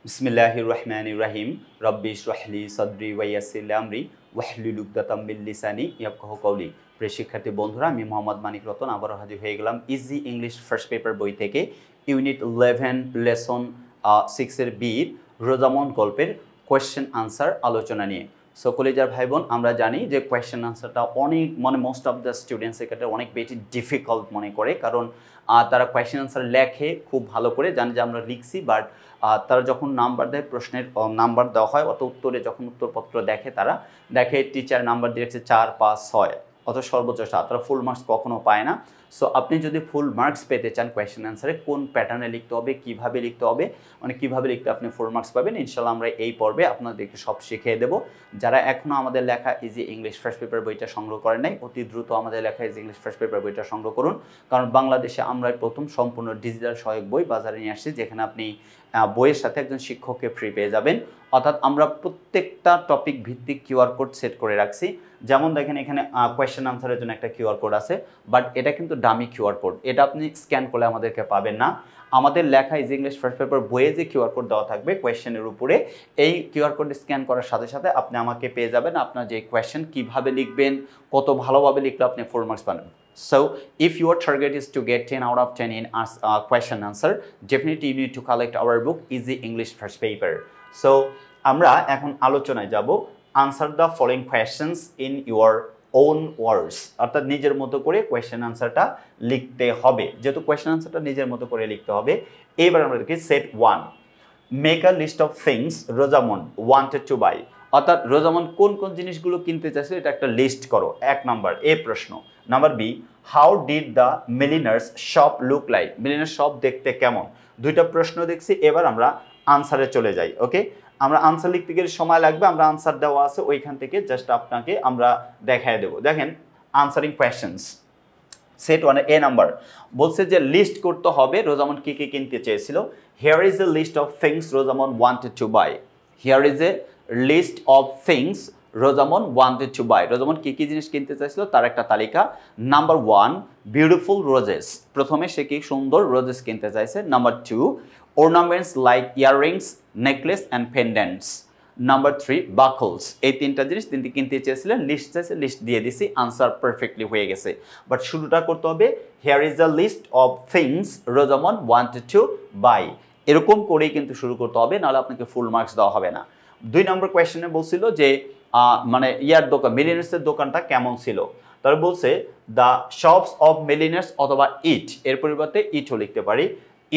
বিসমিল্লাহির রহমানির রহিম রব্বি ইশরাহ লি সাদরি ওয়া ইয়াসসির লি আমরি ওয়াহলুল উকদাতাম মিন লিসানি ইয়াফকাহু কওলি। প্রিয় শিক্ষার্থী বন্ধুরা, আমি মোহাম্মদ মানিক রতন আবারও হাজির হয়ে গেলাম ইজি ইংলিশ ফার্স্ট পেপার বই থেকে ইউনিট 11 লেসন 6 এর বির রোজামন গল্পের কোয়েশ্চেন আনসার আলোচনা নিয়ে। সো কলেজার ভাই বোন, আমরা জানি যে কোয়েশ্চেন আনসারটা অনেক মোস্ট অফ দ্য স্টুডেন্টসের ক্ষেত্রে অনেক বেশি ডিফিকাল্ট মনে করে, কারণ তারা কোয়েশ্চেন আনসার লেখে খুব ভালো করে, জানে যে আমরা লিখছি, বাট তারা যখন নাম্বার দেয়, প্রশ্নের নাম্বার দেওয়া হয়, অত উত্তরে যখন উত্তরপত্র দেখে, তারা দেখে টিচার নাম্বার দিয়েছে 4, 5, 6, অত সর্বোচ্চ 7, তারা ফুল মার্কস কখনো পায় না। সো আপনি যদি ফুল মার্কস পেতে চান কোয়েশ্চেন অ্যান্সারে, কোন প্যাটার্নে লিখতে হবে, কিভাবে লিখতে হবে, মানে কীভাবে লিখতে আপনি ফুল মার্কস পাবেন, ইনশাল্লাহ আমরা এই পর্বে আপনাদেরকে সব শিখিয়ে দেবো। যারা এখনও আমাদের লেখা ইজি ইংলিশ ফার্স্ট পেপার বইটা সংগ্রহ করেন নাই, অতি দ্রুত আমাদের লেখা ইজি ইংলিশ ফার্স্ট পেপার বইটা সংগ্রহ করুন, কারণ বাংলাদেশে আমরা প্রথম সম্পূর্ণ ডিজিটাল সহায়ক বই বাজারে নিয়ে আসছি, যেখানে আপনি বইয়ের সাথে একজন শিক্ষককে ফ্রি পেয়ে যাবেন। অর্থাৎ আমরা প্রত্যেকটা টপিক ভিত্তিক কিউআর কোড সেট করে রাখছি। যেমন দেখেন, এখানে কোয়েশ্চেন আনসারের জন্য একটা কিউআর কোড আছে, বাট এটা কিন্তু ডামি কিউআর কোড, এটা আপনি স্ক্যান করলে আমাদেরকে পাবেন না। আমাদের লেখা ইজি ইংলিশ ফার্স্ট পেপার বইয়ে যে কিউআর কোড দেওয়া থাকবে কোয়েশ্চেনের উপরে, এই কিউআর কোড স্ক্যান করার সাথে সাথে আপনি আমাকে পেয়ে যাবেন। আপনার যে কোয়েশ্চেন কীভাবে লিখবেন, কত ভালোভাবে লিখলে আপনি ফুল মার্কস পাবেন। So if your target is to get 10 out of 10 in question answer, definitely you need to collect our book Easy English First Paper. So আমরা এখন আলোচনায় যাব answer the following questions in your own words, অর্থাৎ নিজের মতো করে question আনসারটা লিখতে হবে। যেহেতু কোয়েশ্চেন আনসারটা নিজের মতো করে লিখতে হবে, এবার আমরা দেখি set 1, make a list of things Rosamond wanted to buy, অর্থাৎ রোজামন কোন কোন জিনিসগুলো কিনতে চাইছে এটা একটা লিস্ট করো। 1 নাম্বার এ প্রশ্ন। Number B, how did the milliner's shop look like, milliner's shop দেখতে কেমন। দুইটা প্রশ্ন দেখছি, এবার আমরা আনসারে চলে যাই। ওকে, আমরা আনসার লিখতে গেলে সময় লাগবে, আমরা আনসার দেওয়া আছে ওইখান থেকে জাস্ট আপনাকে আমরা দেখায় দেবো। দেখেন আনসারিং কোয়েশ্চেন্স সেট 1 এ নাম্বার বলছে যে লিস্ট করতে হবে রোজামন কি কি কিনতে চেয়েছিল। Here is a list of things Rosamond wanted to buy. Here is a list of things Rosamond wanted to buy. Rosamond কী কী জিনিস কিনতে চাইছিল তার একটা তালিকা। নাম্বার 1, বিউটিফুল রোজেস, প্রথমে সে কি সুন্দর রোজেস কিনতে চাইছে। Number 2, ornaments like earrings, necklace and pendants. Number 3, buckles. এই তিনটা জিনিস তিনি কিনতে চেয়েছিলেন, লিস্ট চাইছে, লিস্ট দিয়ে দিছি, আনসার পারফেক্টলি হয়ে গেছে। বাট শুরুটা করতে হবে here is a list of things Rosamond wanted to buy, এরকম করেই কিন্তু শুরু করতে হবে, নাহলে আপনাকে ফুল মার্কস দেওয়া হবে না। 2 নম্বর কোয়েশ্চেনে বলছিল যে মানে ইয়ার দোকান, মিলিনার্সের দোকানটা কেমন ছিল। তাহলে বলছে দ্য শপস অফ মিলিনার্স অথবা ইট, এর পরিবর্তে ইটও লিখতে পারি।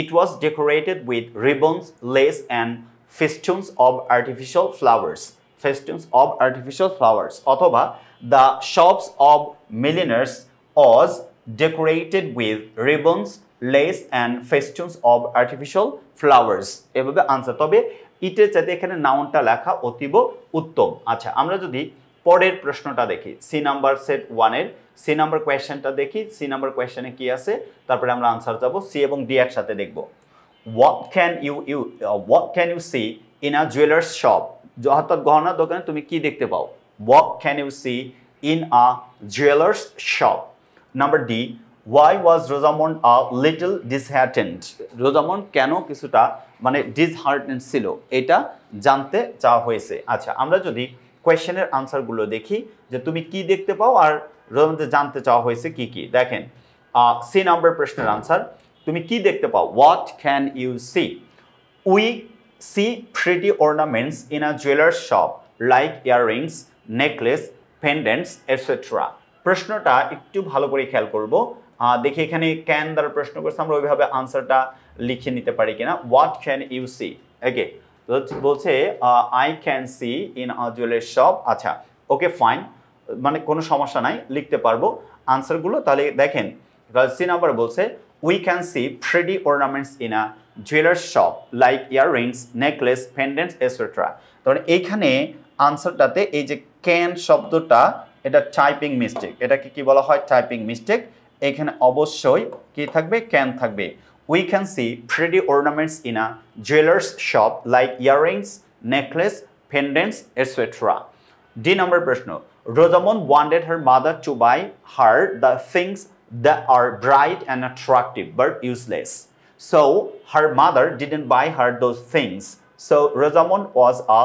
It was decorated with ribbons, lace and festoons of artificial flowers, festoons of artificial flowers, অথবা the shops of milliners was decorated with ribbons, lace and festoons of artificial flowers। এভাবে answer. তবে ইটের চাইতে এখানে নাউনটা লেখা অতীব উত্তম। আচ্ছা, আমরা যদি পরের প্রশ্নটা দেখি, সি নাম্বার সেট 1 এর সি নাম্বার কোয়েশ্চেনটা দেখি। সি নাম্বার কোয়েশ্চেনে কি আছে, তারপরে আমরা আনসার যাব। সি এবং ডি একসাথে দেখব। What can you see in a jeweler's shop? অর্থাৎ গহনার দোকানে তুমি কি দেখতে পাও। What can you see in a jeweler's shop? Number D, why was Rosamond a little disheartened? Rosamond কেন কিছুটা মানে disheartened ছিল, এটা জানতে চাওয়া হয়েছে। আচ্ছা, আমরা যদি কোয়েশ্চেনের আনসারগুলো দেখি যে তুমি কি দেখতে পাও আর রোজামন্ডে জানতে চাওয়া হয়েছে কি কি। দেখেন সি নাম্বার প্রশ্নের আনসার, তুমি কি দেখতে পাও। What can you see? We see pretty ornaments in a jeweler's shop like earrings, necklace, pendants, etc. প্রশ্নটা একটু ভালো করে খেয়াল করব। দেখি এখানে ক্যান দ্বারা প্রশ্ন করছে, আমরা ওইভাবে আনসারটা লিখে নিতে পারি কিনা। What can you see? ওকে, বলছে I can see in a jeweler's shop। আচ্ছা, ওকে ফাইন, মানে কোনো সমস্যা নাই, লিখতে পারবো আনসারগুলো। তাহলে দেখেন সি নাম্বার বলছে we can see pretty ornaments in a jeweler's shop like earrings, necklace, pendants, etc. তাহলে এইখানে আনসারটাতে এই যে ক্যান শব্দটা, এটা টাইপিং মিস্টেক। এটাকে কি বলা হয়, টাইপিং মিস্টেক। এখানে অবশ্যই কি থাকবে, ক্যান থাকবে। we can see pretty ornaments in a jeweler's shop like earrings, necklace, pendants, etc. D number প্রশ্ন, Rosamond wanted her mother to buy her the things that are bright and attractive but useless. So her mother didn't buy her those things. So Rosamond was a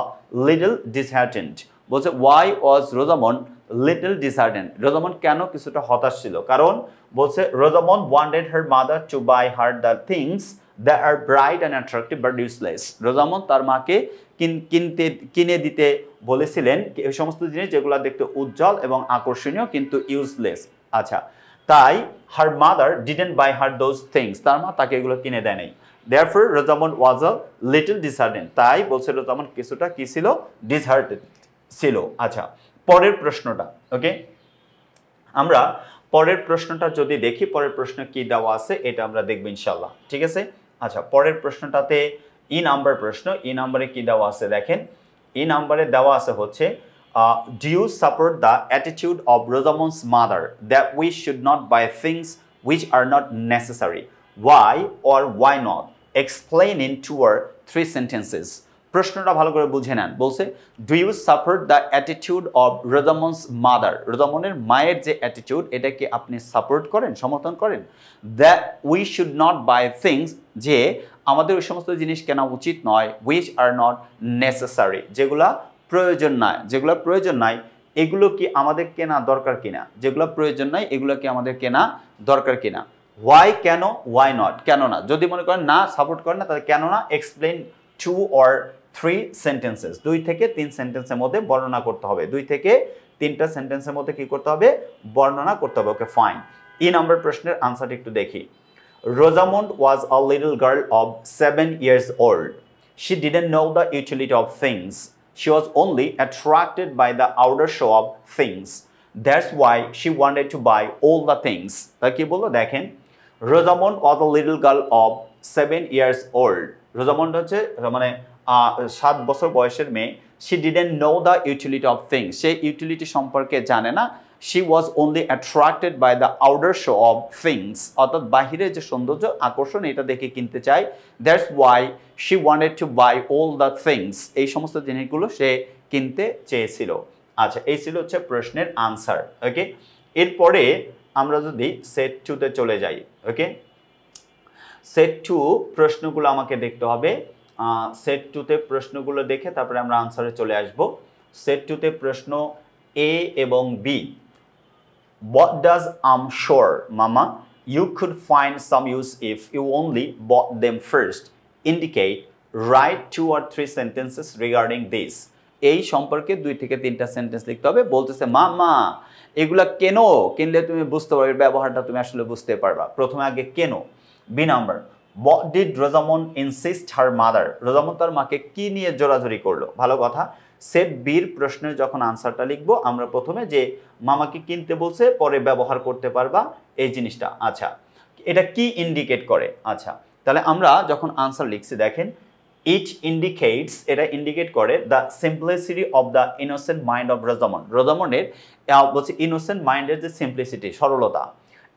little disheartened. বলছে why was Rosamond little disheartened? Rosamond কেন কিছুটা হতাশ ছিল? কারণ বলছে Rosamond wanted her mother to buy her the things that are bright and attractive but useless. Rosamond তার মাকে কিনে দিতে বলেছিলেন এই সমস্ত জিনিস যেগুলো দেখতে উজ্জ্বল এবং আকর্ষণীয় কিন্তু ইউজলেস। আচ্ছা, তাই her mother didn't buy her those things. তার মা তাকে এগুলো কিনে দেয় নাই। Therefore Rosamond was a little disheartened. তাই বলছে Rosamond কিছুটা কি ছিল? Disheartened ছিল। আচ্ছা, পরের প্রশ্নটা, ওকে, আমরা পরের প্রশ্নটা যদি দেখি, পরের প্রশ্ন কি দেওয়া আছে এটা আমরা দেখব ইনশাআল্লাহ, ঠিক আছে? আচ্ছা, পরের প্রশ্নটাতে ই নাম্বার প্রশ্ন, ই নাম্বারে কি দেওয়া আছে দেখেন। ই নাম্বারে দেওয়া আছে হচ্ছে do you support the attitude of Rosamond's mother that we should not buy things which are not necessary? Why or why not? Explain in 2 or 3 sentences. প্রশ্নটা ভালো করে বুঝে নেন। বলছে do you support the attitude of Rosamond's mother, রোজামন্ডের মায়ের যে attitude এটাকে আপনি সাপোর্ট করেন, সমর্থন করেন? That we should not buy things, যে আমাদের ওই সমস্ত জিনিস কেনা উচিত নয়, উইচ আর নট নেসেসারি, যেগুলা প্রয়োজন নাই, যেগুলো প্রয়োজন নাই এগুলো কি আমাদের কেনা দরকার কিনা, যেগুলো প্রয়োজন নাই এগুলো কি আমাদের কেনা দরকার কিনা? ওয়াই কেন, ওয়াই নট কেন না, যদি মনে করেন না সাপোর্ট করেন না তাহলে কেন না, এক্সপ্লেইন 2 or 3 sentences, 2 থেকে 3 সেন্টেন্সের মধ্যে বর্ণনা করতে হবে, 2 থেকে 3টা সেন্টেন্সের মধ্যে কি করতে হবে, বর্ণনা করতে হবে। Okay fine. ই নাম্বার প্রশ্নের আনসারটা একটু দেখি। Rosamond was a little girl of 7 years old. She didn't know the utility of things. She was only attracted by the outer show of things. That's why she wanted to buy all the things. তা কি বললো দেখেন, Rosamond was a little girl of 7 years old. Rosamond হচ্ছে মানে 7 বছর বয়সের মেয়ে। She didn't know the utility of things. Say utility সম্পর্কে জানে না। She was only attracted by the outer show of things. অর্থাৎ বাহিরের যে সৌন্দর্য আকর্ষণ এটা দেখে কিনতে চায়। That's why she wanted to buy all the things. এই সমস্ত জিনিসগুলো সে কিনতে চেয়েছিল। আচ্ছা, এই ছিল হচ্ছে প্রশ্নের আনসার। ওকে, এরপরে আমরা যদি সেট 2 তে চলে যাই। ওকে, সেট 2 প্রশ্নগুলো আমাকে দেখতে হবে। সেট 2 তে প্রশ্নগুলো দেখে তারপরে আমরা আনসারে চলে আসব। সেট 2 তে প্রশ্ন এ এবং B. What does I'm sure, Mama? You could find some use if you only bought them first. Indicate, write 2 or 3 sentences regarding this. এই সম্পর্কে 2 থেকে 3টা সেন্টেন্স লিখতে হবে। বলতেছে মামা এগুলা কেন, কিনলে তুমি বুঝতে পারবে, ব্যবহারটা তুমি আসলে বুঝতে পারবা। প্রথমে আগে কেন। B number, what did Rosamond insist her mother? Rosamond তার মাকে কি নিয়ে জোরাজোরি করলো? ভালো কথা। সেট বির প্রশ্নের যখন আনসারটা লিখবো আমরা প্রথমে যে মামাকে কিনতে বলছে পরে ব্যবহার করতে পারবা এই জিনিসটা। আচ্ছা, এটা কি ইন্ডিকেট করে? আচ্ছা, তাহলে আমরা যখন আনসার লিখছি দেখেন, ইট ইন্ডিকেটস, এটা ইন্ডিকেট করে the simplicity of the innocent mind of Rosamond, রোজামন্ডের বলছে ইনোসেন্ট মাইন্ডের যে সিম্পলিসিটি, সরলতা।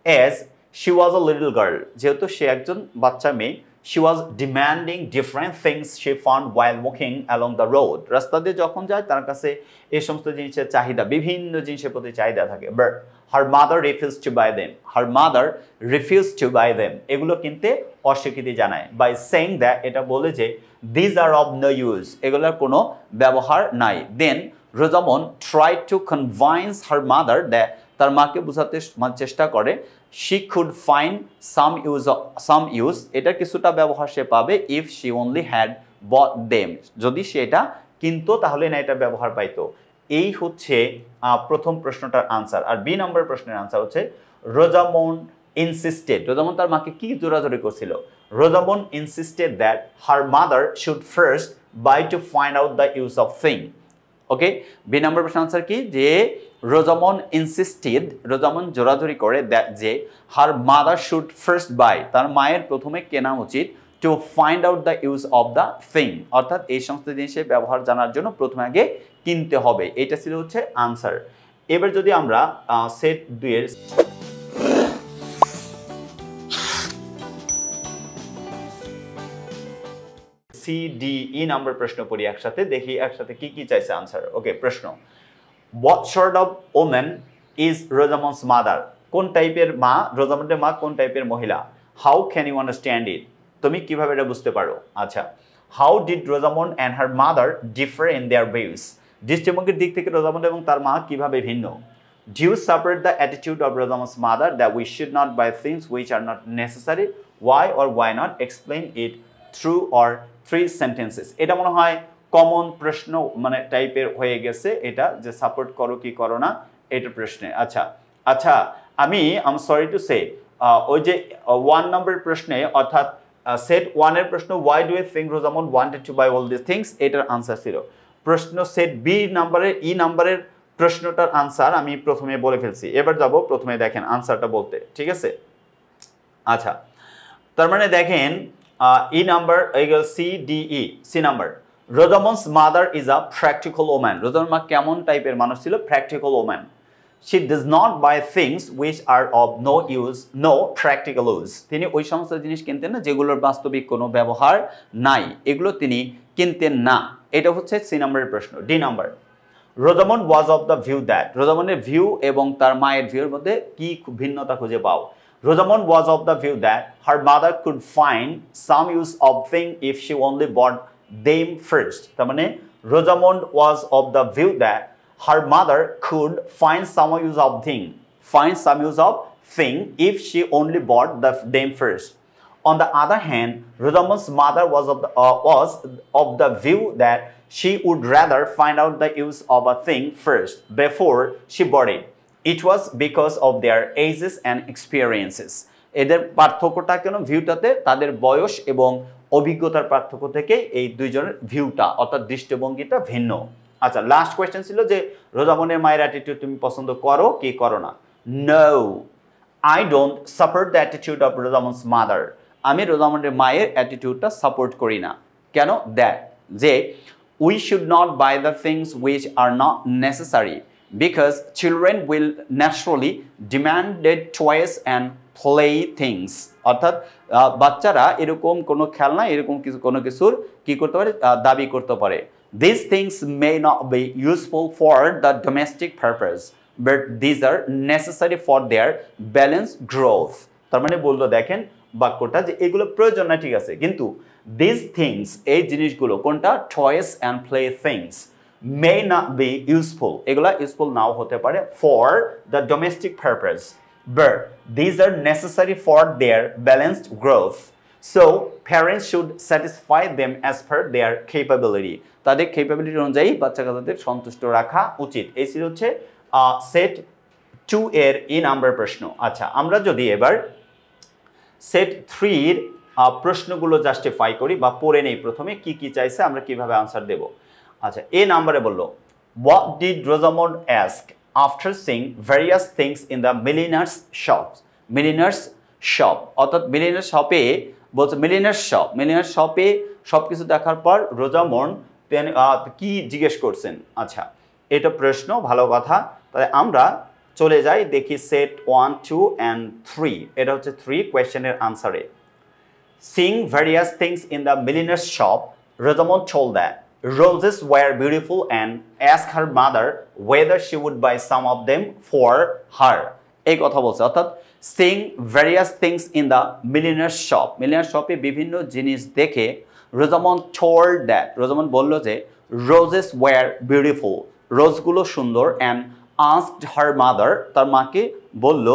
As she was a little girl, যেহেতু সে একজন বাচ্চা মেয়ে, she was demanding different things she found while walking along the road. রাস্তা দিয়ে যখন যায় তার কাছে এই সমস্ত জিনিসের চাহিদা, বিভিন্ন জিনিসের প্রতি চাহিদা থাকে। But her mother refused to buy them. Her mother refused to buy them. এগুলো কিনতে অস্বীকৃতি জানায় by saying that, এটা বলে যে these are of no use, এগুলোর কোনো ব্যবহার নাই। Then Rosamond tried to convince her mother that, তার মাকে বোঝাতে চেষ্টা করে she could find some use, এটা কিছুটা ব্যবহার সে পাবে if she only had bought them, যদি সে এটা কিনতো তাহলে না এটা ব্যবহার পাইতো। এই হচ্ছে প্রথম প্রশ্নটার আনসার। আর বি নম্বর প্রশ্নের আনসার হচ্ছে Rosamond insisted, Rosamond তার মাকে কি জোরাজোরি করছিল? Rosamond insisted that her mother should first buy to find out the use of thing. Okay, B number প্রশ্নের আনসার কি? যে Rosamond insisted, Rosamond জোরাজোরি করে that যে her mother should first buy, তার মায়ের প্রথমে কেনা উচিত to find out the use of the thing, অর্থাৎ এই সমস্ত জিনিসের ব্যবহার জানার জন্য প্রথমে আগে কিনতে হবে। এটা ছিল হচ্ছে আনসার। এবার যদি আমরা সেট 2 এর সি ডি ই নাম্বার প্রশ্ন পড়ি একসাথে, দেখি একসাথে কি কি চাইছে আনসার। ওকে, প্রশ্ন, what sort of woman is Rosamond's mother? কোন টাইপের মা, রোজামন্ডের মা কোন টাইপের মহিলা? How can you understand it? তুমি কিভাবে এটা বুঝতে পারো? আচ্ছা, how did Rosamund and her mother differ in their views দৃষ্টিভঙ্গির দিক থেকে রোজামন্ড এবং তার মা কিভাবে ভিন্ন Do you support the attitude of Rosamond's mother that we should not buy things which are not necessary? Why or why not? Explain it through or 3 sentences. এটা মনে হয় কমন প্রশ্ন মানে টাইপের হয়ে গেছে এটা যে সাপোর্ট করো কি করো না এটা প্রশ্নে আচ্ছা আমি I am sorry to say ওই যে 1 নম্বর প্রশ্নে অর্থাৎ সেট 1 এর প্রশ্ন why do you think Rosamond wanted to buy all these things এটার আনসার ছিল প্রশ্ন সেট বি নম্বরের ই নম্বরের প্রশ্নটার আনসার আমি প্রথমে বলে ফেলছি এবার যাব প্রথমে দেখেন আনসারটা বলতে ঠিক আছে আচ্ছা তার মানে দেখেন E number equal C D E C number Rosamond's mother is a practical woman Rosamond মা কেমন টাইপের মানুষ ছিল practical woman she does not buy things which are of no practical use তিনি ওই সমস্ত জিনিস কিনতেন না যেগুলোর বাস্তবিক কোনো ব্যবহার নাই এগুলো তিনি কিনতেন না এটা হচ্ছে সি নাম্বারের প্রশ্ন D number Rosamond was of the view that রোজামন্ডের ভিউ এবং তার মায়ের ভিউর মধ্যে কি ভিন্নতা খুঁজে পাও Rosamond was of the view that her mother could find some use of thing if she only bought them first তার মানে Rosamond was of the view that her mother could find some use of thing if she only bought them first on the other hand Rosamond's mother was of the view that she would rather find out the use of a thing first before she bought it. It was because of their ages and experiences. এদের পার্থক্যটা কেন ভিউটাতে তাদের বয়স এবং অভিজ্ঞতার পার্থক্য থেকে এই দুইজনের ভিউটা অর্থাৎ দৃষ্টিভঙ্গিটা ভিন্ন আচ্ছা লাস্ট কোশ্চেন ছিল যে রোজামন্ডের মায়ের অ্যাটিটিউড তুমি পছন্দ করো কি করো না No, I don't support the attitude of Rosamond's mother. আমি রোজামন্ডের মায়ের অ্যাটিটিউডটা সাপোর্ট করি না কেন দ্যাট যে we should not buy the things which are not necessary because children will naturally demand their toys and play things অর্থাৎ বাচ্চারা এরকম কোনো খেলনা এরকম কোনো কিছুর কি করতে পারে দাবি করতে পারে these things may not be useful for the domestic purpose but these are necessary for their balanced growth তার মানে বললো দেখেন বাক্যটা যে এগুলো প্রয়োজন না ঠিক আছে কিন্তু these things এই জিনিসগুলো কোনটা toys and play things may not be useful এগুলা ইউজফুল নাও হতে পারে for the domestic purpose but these are necessary for their balanced growth so parents should satisfy them as per their capability তাদের capability অনুযায়ী বাচ্চা-কাচ্চাদের সন্তুষ্ট রাখা উচিত এই ছিল হচ্ছে সেট 2 এর ই নাম্বার প্রশ্ন আচ্ছা আমরা যদি এবার সেট 3 এর প্রশ্নগুলো জাস্টিফাই করি বা পড়ে নেই প্রথমে কি কি চাইছে আমরা কিভাবে আনসার দেব আচ্ছা এ নম্বরে বললো what did Rosamond ask after seeing various things in the milliner's shop অর্থাৎ milliner's শপে বলছে milliner's শপে সবকিছু দেখার পর রোজামন্ড কি জিজ্ঞেস করছেন আচ্ছা এটা প্রশ্ন ভালো কথা তাহলে আমরা চলে যাই দেখি সেট 1 2 and 3 এটা হচ্ছে 3 কোশ্চেনের আনসারে Seeing various things in the milliner's shop, Rosamond told that roses were beautiful and asked her mother whether she would buy some of them for her. এই কথা বলছে অর্থাৎ seeing various things in the milliner's shop. milliner's shopে বিভিন্ন জিনিস দেখে Rosamond told that Rosamond বলল যে roses were beautiful. রোজগুলো সুন্দর and asked her mother তার মাকে বলল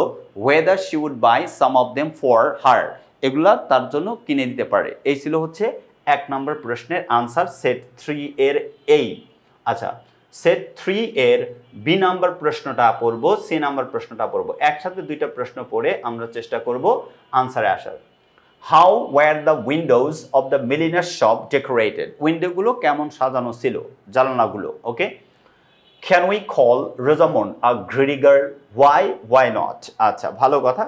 whether she would buy some of them for her. এগুলা তার জন্য কিনে দিতে পারে এই ছিল হচ্ছে 1 নম্বর প্রশ্নের আনসার সেট 3 এর এই আচ্ছা সেট 3 এর বি নাম্বার প্রশ্নটা পড়ব সি নাম্বার প্রশ্নটা পড়ব একসাথে দুইটা প্রশ্ন পড়ে আমরা চেষ্টা করব আনসারে আসার how were the windows of the milliner's shop decorated উইন্ডোগুলো কেমন সাজানো ছিল জানালাগুলো okay can we call Rosamond a greedy girl why not আচ্ছা ভালো কথা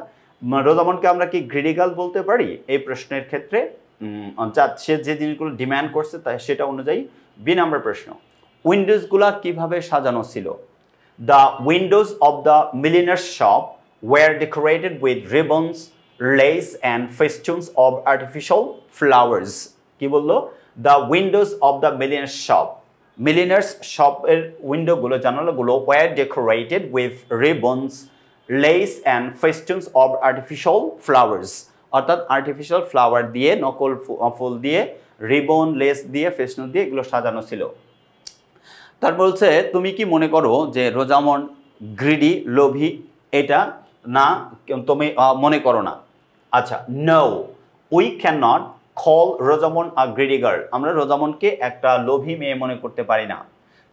রোজামন্ডকে আমরা কি গ্রিডি গার্ল বলতে পারি এই প্রশ্নের ক্ষেত্রে সে যে জিনিসগুলো ডিমান্ড করছে তাই সেটা অনুযায়ী বি নাম্বার প্রশ্ন উইন্ডোজগুলো কিভাবে সাজানো ছিল the windows of the milliner's shop were decorated with ribbons lace and festoons of artificial flowers কি বললো the windows of the milliner's shop এর উইন্ডোগুলো জানালাগুলো were decorated with ribbons lace and festoons of artificial flowers অর্থাৎ artificial flower দিয়ে নকল ফুল দিয়ে ribbon less দিয়ে festoon দিয়ে এগুলো সাজানো ছিল। তারপর বলছে তুমি কি মনে করো যে রোজামন্ড গ্রিডি লোভী? এটা না, তুমি মনে করো না। আচ্ছা, no we can not call Rosamond a greedy girl. আমরা রোজামন্ডকে একটা লোভী মেয়ে মনে করতে পারি না।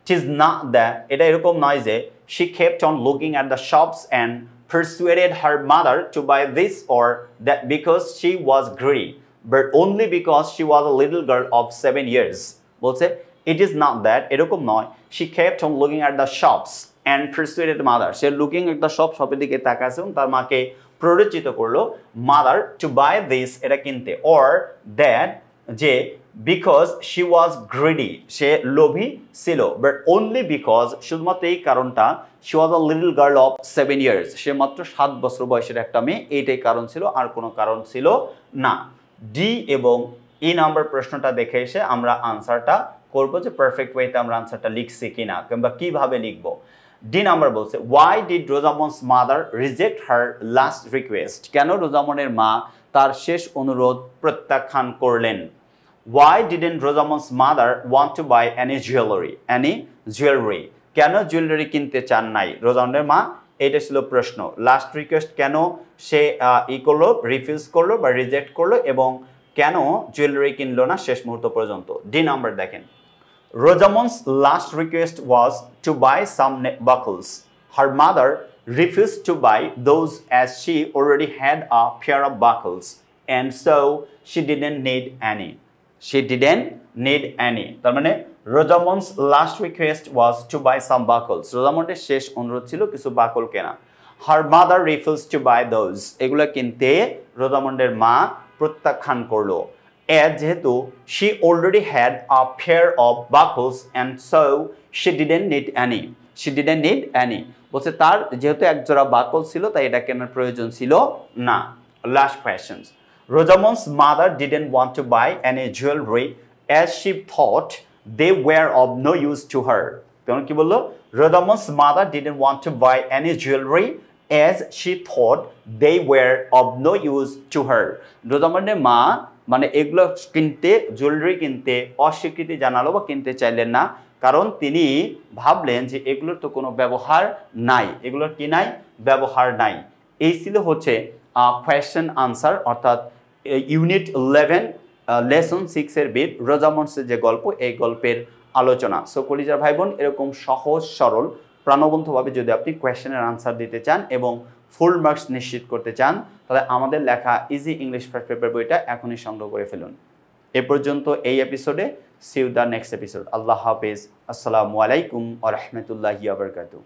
ইট ইজ নট দ্যাট, এটা এরকম নয় যে she kept on looking at the shops and persuaded her mother to buy this or that because she was greedy, but only because she was a little girl of 7 years. বলছে it is not that, এরকম নয়। she kept on looking at the shops and persuaded mother, say looking at the shop, শপের দিকে তাকাছে এবং তার মাকে প্ররোচিত করলো mother to buy this, এটা কিনতে, or that, যে because she was greedy, সে লোভী ছিল, but only because, শুধুমাত্র এই কারণটা, she was a little girl of 7 years, সে মাত্র 7 বছর বয়সের একটা মেয়ে, এইটাই কারণ ছিল, আর কোনো কারণ ছিল না। ডি এবং ই নাম্বার প্রশ্নটা দেখে এসে আমরা আনসারটা করব যে পারফেক্ট ওয়েতে আমরা আনসারটা লিখছি কিনা কিংবা কিভাবে লিখব। ডি নাম্বার বলছে why did Rosamond's mother reject her last request? কেন রোজামন্ডের মা তার শেষ অনুরোধ প্রত্যাখ্যান করলেন? Why didn't Rosamond's mother want to buy any jewelry? কেন জুয়েলারি কিনতে চান নাই রোজামন্ডের মা? এটা ছিল প্রশ্ন। লাস্ট রিকোয়েস্ট কেন সে করলো, রিফিউজ করলো বা রিজেক্ট করলো, এবং কেন জুয়েলারি কিনলো না শেষ মুহূর্ত পর্যন্ত। ডি নাম্বার দেখেন, Rosamond's last request was to buy some buckles. Her mother refused to buy those as she already had a pair of buckles, and so she didn't need any. তার মানে Rosamond's last request was to buy some buckles. রোজামন্ডের শেষ অনুরোধ ছিল কিছু বাকল কেনা। Her mother refused to buy those. এগুলো কিনতে রোজামন্ডের মা প্রত্যাখ্যান করলো। যেহেতু she already had a pair of buckles and so she didn't need any. বলছে তার যেহেতু এক জোড়া বাকল ছিল তাই এটা কেনার প্রয়োজন ছিল না। Last question, Rosamond's mother didn't want to buy any jewelry as she thought they were of no use to her. তখন কি বললো? Rosamond's mother didn't want to buy any jewelry as she thought they were of no use to her. রোজামন্ডের মা মানে এগুলো কিনতে, jewellery কিনতে অস্বীকৃতি জানালো বা কিনতে চাইলেন না, কারণ তিনি ভাবলেন যে এগুলোর তো কোনো ব্যবহার নাই, এগুলোর কি নাই? ব্যবহার নাই। এই ছিল হচ্ছে কোয়েশ্চেন আনসার, অর্থাৎ ইউনিট 11 লেসন 6 এর বিট রোজামন্ডসের যে গল্প, এই গল্পের আলোচনা। সো কলিজার ভাই বোন, এরকম সহজ সরল প্রাণবন্তভাবে যদি আপনি কোয়েশ্চেনের আনসার দিতে চান এবং ফুল মার্কস নিশ্চিত করতে চান, তাহলে আমাদের লেখা ইজি ইংলিশ ফার্স্ট পেপার বইটা এখনই সংগ্রহ করে ফেলুন। এ পর্যন্ত এই এপিসোডে। See you the next episode. আল্লাহ হাফেজ। আসসালামু আলাইকুম ওয়া রাহমাতুল্লাহি ওয়া বারাকাতুহু।